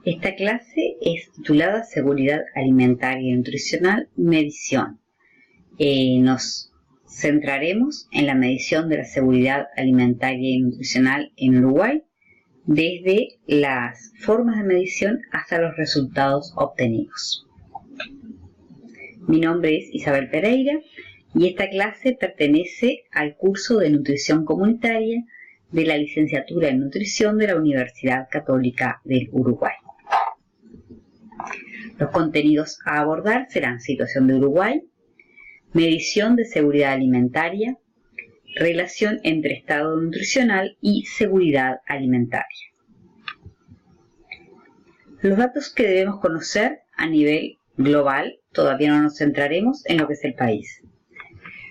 Esta clase es titulada Seguridad Alimentaria y Nutricional, Medición. Nos centraremos en la medición de la seguridad alimentaria y nutricional en Uruguay, desde las formas de medición hasta los resultados obtenidos. Mi nombre es Isabel Pereira y esta clase pertenece al curso de Nutrición Comunitaria de la Licenciatura en Nutrición de la Universidad Católica del Uruguay. Los contenidos a abordar serán situación de Uruguay, medición de seguridad alimentaria, relación entre estado nutricional y seguridad alimentaria. Los datos que debemos conocer a nivel global, todavía no nos centraremos en lo que es el país,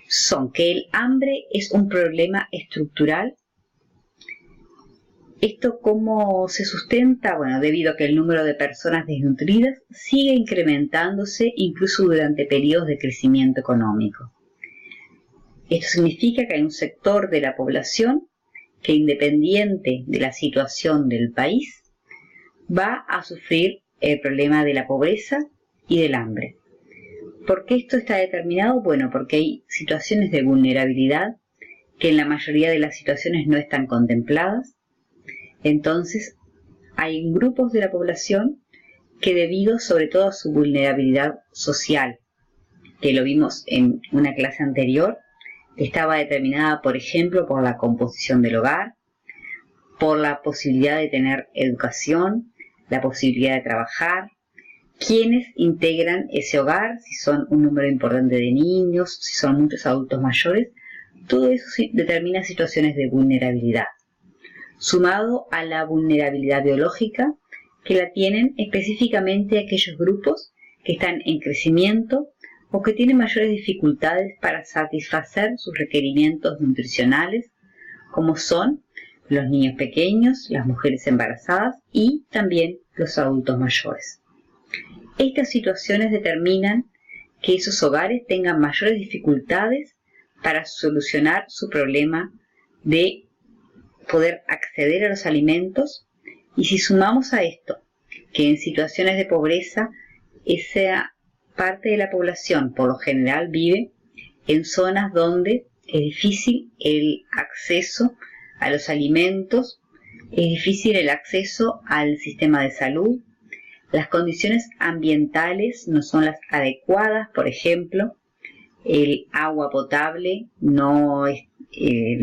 son que el hambre es un problema estructural. ¿Esto cómo se sustenta? Bueno, debido a que el número de personas desnutridas sigue incrementándose incluso durante periodos de crecimiento económico. Esto significa que hay un sector de la población que, independiente de la situación del país, va a sufrir el problema de la pobreza y del hambre. ¿Por qué esto está determinado? Bueno, porque hay situaciones de vulnerabilidad que en la mayoría de las situaciones no están contempladas. Entonces, hay grupos de la población que, debido sobre todo a su vulnerabilidad social, que lo vimos en una clase anterior, estaba determinada, por ejemplo, por la composición del hogar, por la posibilidad de tener educación, la posibilidad de trabajar, quiénes integran ese hogar, si son un número importante de niños, si son muchos adultos mayores, todo eso determina situaciones de vulnerabilidad, sumado a la vulnerabilidad biológica que la tienen específicamente aquellos grupos que están en crecimiento o que tienen mayores dificultades para satisfacer sus requerimientos nutricionales, como son los niños pequeños, las mujeres embarazadas y también los adultos mayores. Estas situaciones determinan que esos hogares tengan mayores dificultades para solucionar su problema de poder acceder a los alimentos, y si sumamos a esto que en situaciones de pobreza esa parte de la población por lo general vive en zonas donde es difícil el acceso a los alimentos, es difícil el acceso al sistema de salud, las condiciones ambientales no son las adecuadas, por ejemplo, el agua potable no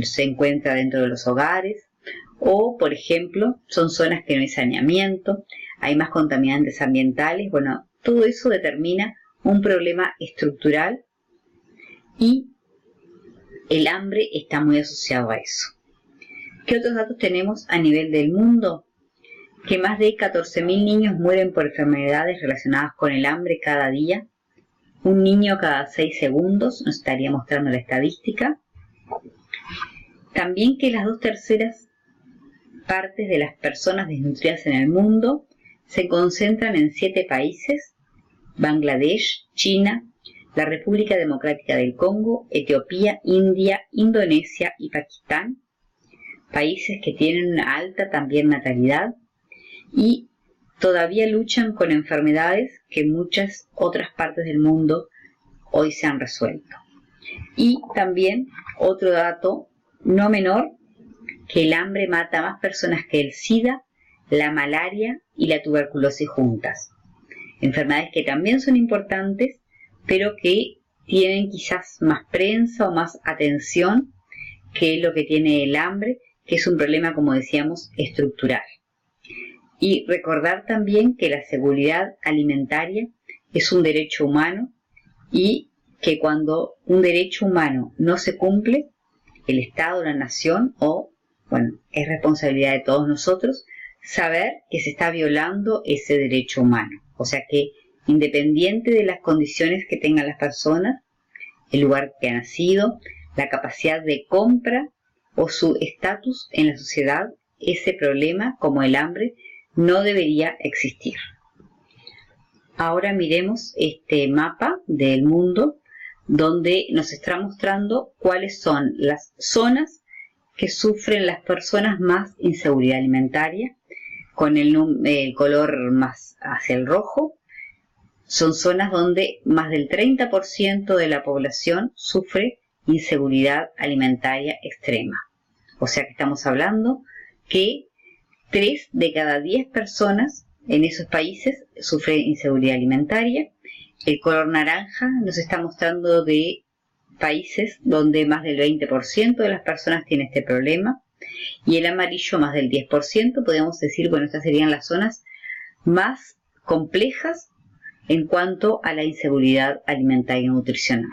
se encuentra dentro de los hogares, o, por ejemplo, son zonas que no hay saneamiento, hay más contaminantes ambientales. Bueno, todo eso determina un problema estructural y el hambre está muy asociado a eso. ¿Qué otros datos tenemos a nivel del mundo? Que más de 14.000 niños mueren por enfermedades relacionadas con el hambre cada día. Un niño cada 6 segundos, nos estaría mostrando la estadística. También que las 2/3 partes de las personas desnutridas en el mundo se concentran en 7 países: Bangladesh, China, la República Democrática del Congo, Etiopía, India, Indonesia y Pakistán, países que tienen una alta también natalidad y todavía luchan con enfermedades que muchas otras partes del mundo hoy se han resuelto. Y también otro dato no menor, que el hambre mata a más personas que el SIDA, la malaria y la tuberculosis juntas. Enfermedades que también son importantes, pero que tienen quizás más prensa o más atención que lo que tiene el hambre, que es un problema, como decíamos, estructural. Y recordar también que la seguridad alimentaria es un derecho humano y que cuando un derecho humano no se cumple, el Estado, la nación es responsabilidad de todos nosotros saber que se está violando ese derecho humano. O sea que, independiente de las condiciones que tengan las personas, el lugar que han nacido, la capacidad de compra o su estatus en la sociedad, ese problema, como el hambre, no debería existir. Ahora miremos este mapa del mundo donde nos está mostrando cuáles son las zonas que sufren las personas más inseguridad alimentaria, con el color más hacia el rojo, son zonas donde más del 30% de la población sufre inseguridad alimentaria extrema. O sea que estamos hablando que 3 de cada 10 personas en esos países sufren inseguridad alimentaria. El color naranja nos está mostrando de países donde más del 20% de las personas tiene este problema. Y el amarillo más del 10%, podríamos decir, bueno, estas serían las zonas más complejas en cuanto a la inseguridad alimentaria y nutricional.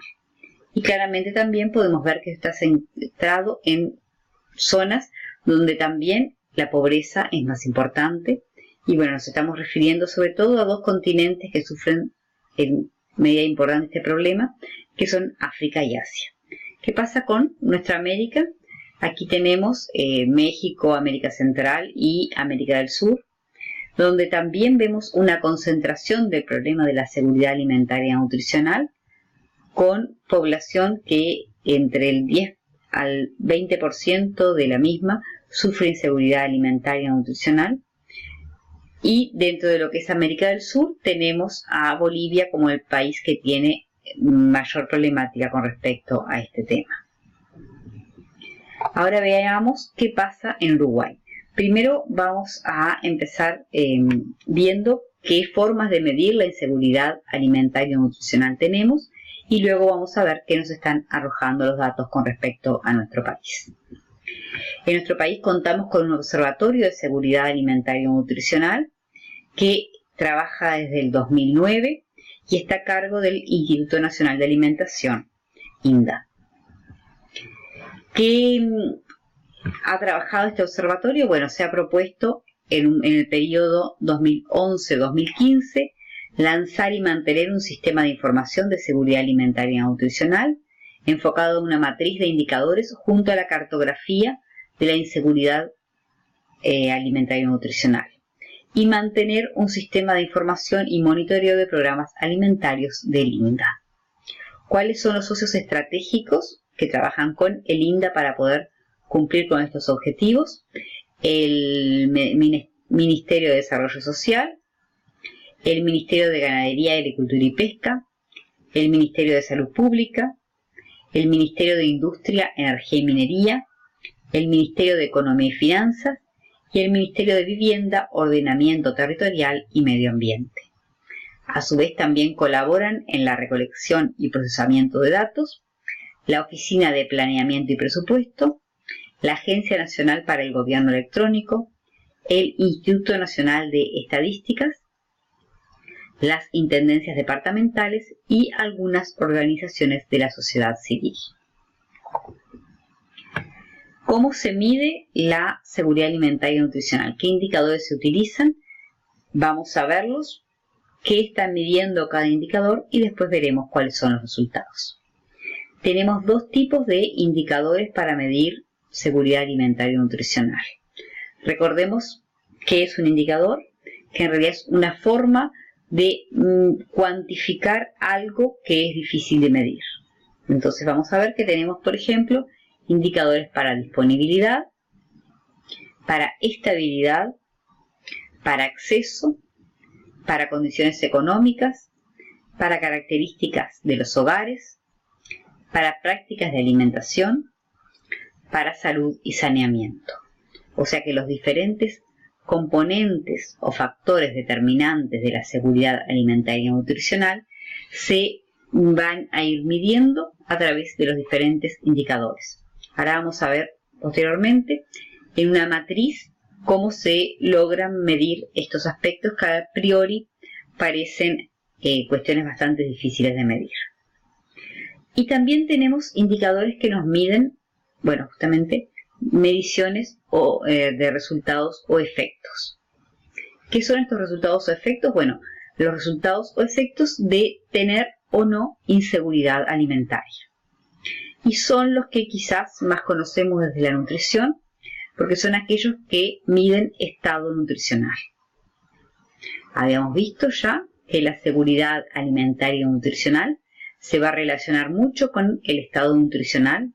Y claramente también podemos ver que está centrado en zonas donde también la pobreza es más importante. Y bueno, nos estamos refiriendo sobre todo a 2 continentes que sufren en medida importante este problema, que son África y Asia. ¿Qué pasa con nuestra América? Aquí tenemos México, América Central y América del Sur, donde también vemos una concentración del problema de la seguridad alimentaria y nutricional, con población que entre el 10 al 20% de la misma sufre inseguridad alimentaria y nutricional. Y dentro de lo que es América del Sur tenemos a Bolivia como el país que tiene mayor problemática con respecto a este tema. Ahora veamos qué pasa en Uruguay. Primero vamos a empezar viendo qué formas de medir la inseguridad alimentaria y nutricional tenemos, y luego vamos a ver qué nos están arrojando los datos con respecto a nuestro país. En nuestro país contamos con un observatorio de seguridad alimentaria y nutricional que trabaja desde el 2009 y está a cargo del Instituto Nacional de Alimentación, INDA. ¿Qué ha trabajado este observatorio? Bueno, se ha propuesto en el periodo 2011-2015 lanzar y mantener un sistema de información de seguridad alimentaria y nutricional enfocado en una matriz de indicadores junto a la cartografía de la inseguridad alimentaria y nutricional, y mantener un sistema de información y monitoreo de programas alimentarios del INDA. ¿Cuáles son los socios estratégicos que trabajan con el INDA para poder cumplir con estos objetivos? El Ministerio de Desarrollo Social, el Ministerio de Ganadería, Agricultura y Pesca, el Ministerio de Salud Pública, el Ministerio de Industria, Energía y Minería, el Ministerio de Economía y Finanzas y el Ministerio de Vivienda, Ordenamiento Territorial y Medio Ambiente. A su vez también colaboran en la recolección y procesamiento de datos la Oficina de Planeamiento y Presupuesto, la Agencia Nacional para el Gobierno Electrónico, el Instituto Nacional de Estadísticas, las intendencias departamentales y algunas organizaciones de la sociedad civil. ¿Cómo se mide la seguridad alimentaria y nutricional? ¿Qué indicadores se utilizan? Vamos a verlos, qué está midiendo cada indicador y después veremos cuáles son los resultados. Tenemos 2 tipos de indicadores para medir seguridad alimentaria y nutricional. Recordemos qué es un indicador, que en realidad es una forma de cuantificar algo que es difícil de medir. Entonces vamos a ver que tenemos, por ejemplo, indicadores para disponibilidad, para estabilidad, para acceso, para condiciones económicas, para características de los hogares, para prácticas de alimentación, para salud y saneamiento. O sea que los diferentes componentes o factores determinantes de la seguridad alimentaria y nutricional se van a ir midiendo a través de los diferentes indicadores. Ahora vamos a ver posteriormente en una matriz cómo se logran medir estos aspectos que a priori parecen cuestiones bastante difíciles de medir. Y también tenemos indicadores que nos miden, bueno, justamente mediciones de resultados o efectos. ¿Qué son estos resultados o efectos? Bueno, los resultados o efectos de tener o no inseguridad alimentaria. Y son los que quizás más conocemos desde la nutrición, porque son aquellos que miden estado nutricional. Habíamos visto ya que la seguridad alimentaria y nutricional se va a relacionar mucho con el estado nutricional,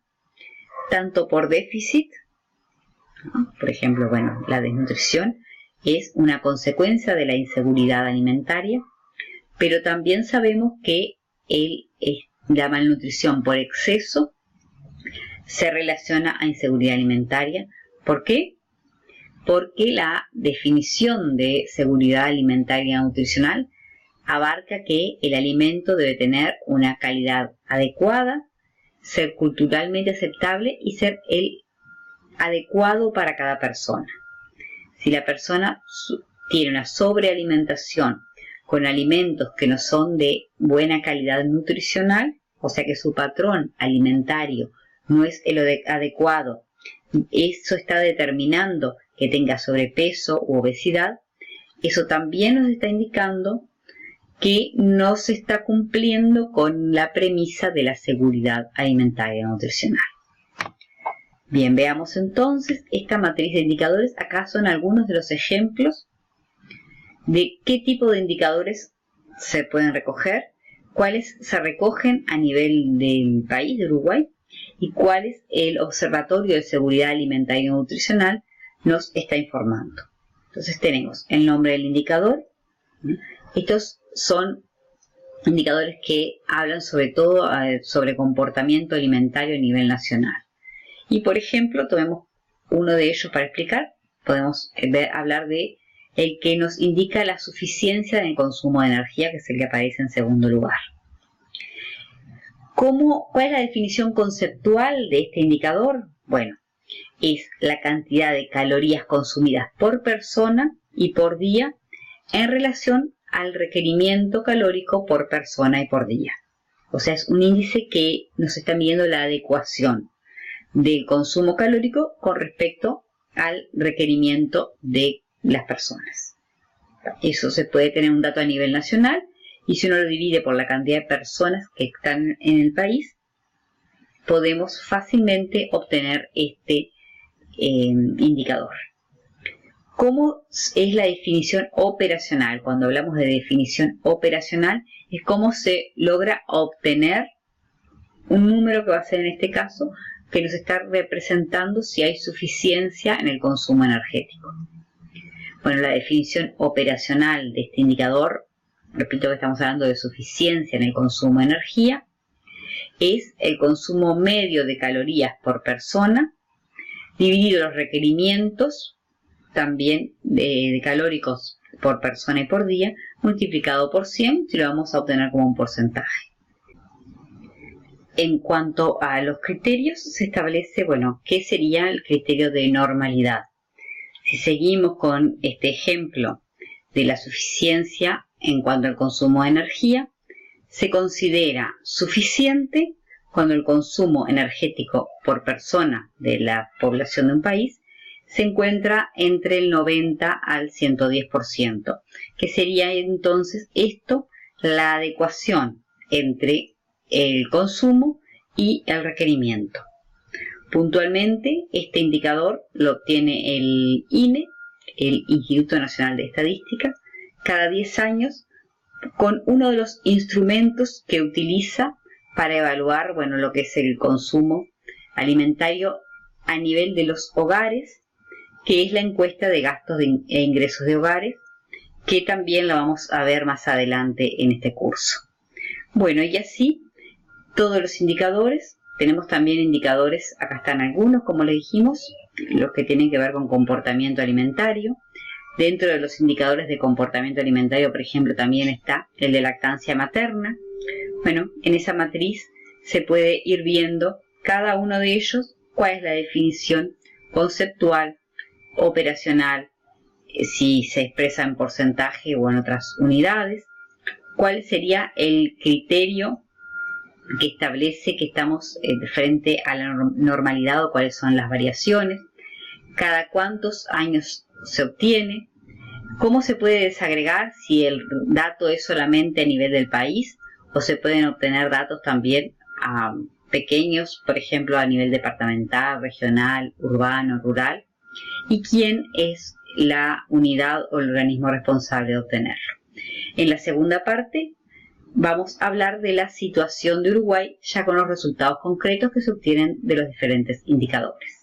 tanto por déficit, ¿no? Por ejemplo, bueno, la desnutrición, es una consecuencia de la inseguridad alimentaria, pero también sabemos que la malnutrición por exceso se relaciona a inseguridad alimentaria. ¿Por qué? Porque la definición de seguridad alimentaria nutricional abarca que el alimento debe tener una calidad adecuada, ser culturalmente aceptable y ser el adecuado para cada persona. Si la persona tiene una sobrealimentación con alimentos que no son de buena calidad nutricional, o sea que su patrón alimentario no es el adecuado, eso está determinando que tenga sobrepeso u obesidad, eso también nos está indicando que no se está cumpliendo con la premisa de la seguridad alimentaria nutricional. Bien, veamos entonces esta matriz de indicadores. Acá son algunos de los ejemplos de qué tipo de indicadores se pueden recoger, cuáles se recogen a nivel del país, de Uruguay, y cuáles el Observatorio de Seguridad Alimentaria y Nutricional nos está informando. Entonces tenemos el nombre del indicador. Estos son indicadores que hablan sobre todo sobre comportamiento alimentario a nivel nacional. Y por ejemplo, tomemos uno de ellos para explicar. Podemos hablar de el que nos indica la suficiencia en el consumo de energía, que es el que aparece en segundo lugar. ¿Cuál es la definición conceptual de este indicador? Bueno, es la cantidad de calorías consumidas por persona y por día en relación al requerimiento calórico por persona y por día. O sea, es un índice que nos está midiendo la adecuación del consumo calórico con respecto al requerimiento de las personas. Eso se puede tener un dato a nivel nacional, y si uno lo divide por la cantidad de personas que están en el país, podemos fácilmente obtener este indicador. ¿Cómo es la definición operacional? Cuando hablamos de definición operacional, es cómo se logra obtener un número que va a ser en este caso, que nos está representando si hay suficiencia en el consumo energético. Bueno, la definición operacional de este indicador, repito que estamos hablando de suficiencia en el consumo de energía, es el consumo medio de calorías por persona, dividido los requerimientos también de calóricos por persona y por día, multiplicado por 100, si lo vamos a obtener como un porcentaje. En cuanto a los criterios, se establece, bueno, ¿qué sería el criterio de normalidad? Si seguimos con este ejemplo de la suficiencia en cuanto al consumo de energía, se considera suficiente cuando el consumo energético por persona de la población de un país se encuentra entre el 90 al 110%, que sería entonces esto la adecuación entre el consumo y el requerimiento. Puntualmente, este indicador lo obtiene el INE, el Instituto Nacional de Estadística, cada 10 años con uno de los instrumentos que utiliza para evaluar, bueno, lo que es el consumo alimentario a nivel de los hogares, que es la encuesta de gastos e ingresos de hogares, que también la vamos a ver más adelante en este curso. Bueno, y así todos los indicadores. Tenemos también indicadores, acá están algunos, como les dijimos, los que tienen que ver con comportamiento alimentario. Dentro de los indicadores de comportamiento alimentario, por ejemplo, también está el de lactancia materna. Bueno, en esa matriz se puede ir viendo cada uno de ellos, cuál es la definición conceptual, operacional, si se expresa en porcentaje o en otras unidades, cuál sería el criterio que establece que estamos frente a la normalidad o cuáles son las variaciones, cada cuántos años se obtiene, cómo se puede desagregar si el dato es solamente a nivel del país o se pueden obtener datos también pequeños, por ejemplo a nivel departamental, regional, urbano, rural, y quién es la unidad o el organismo responsable de obtenerlo. En la segunda parte vamos a hablar de la situación de Uruguay ya con los resultados concretos que se obtienen de los diferentes indicadores.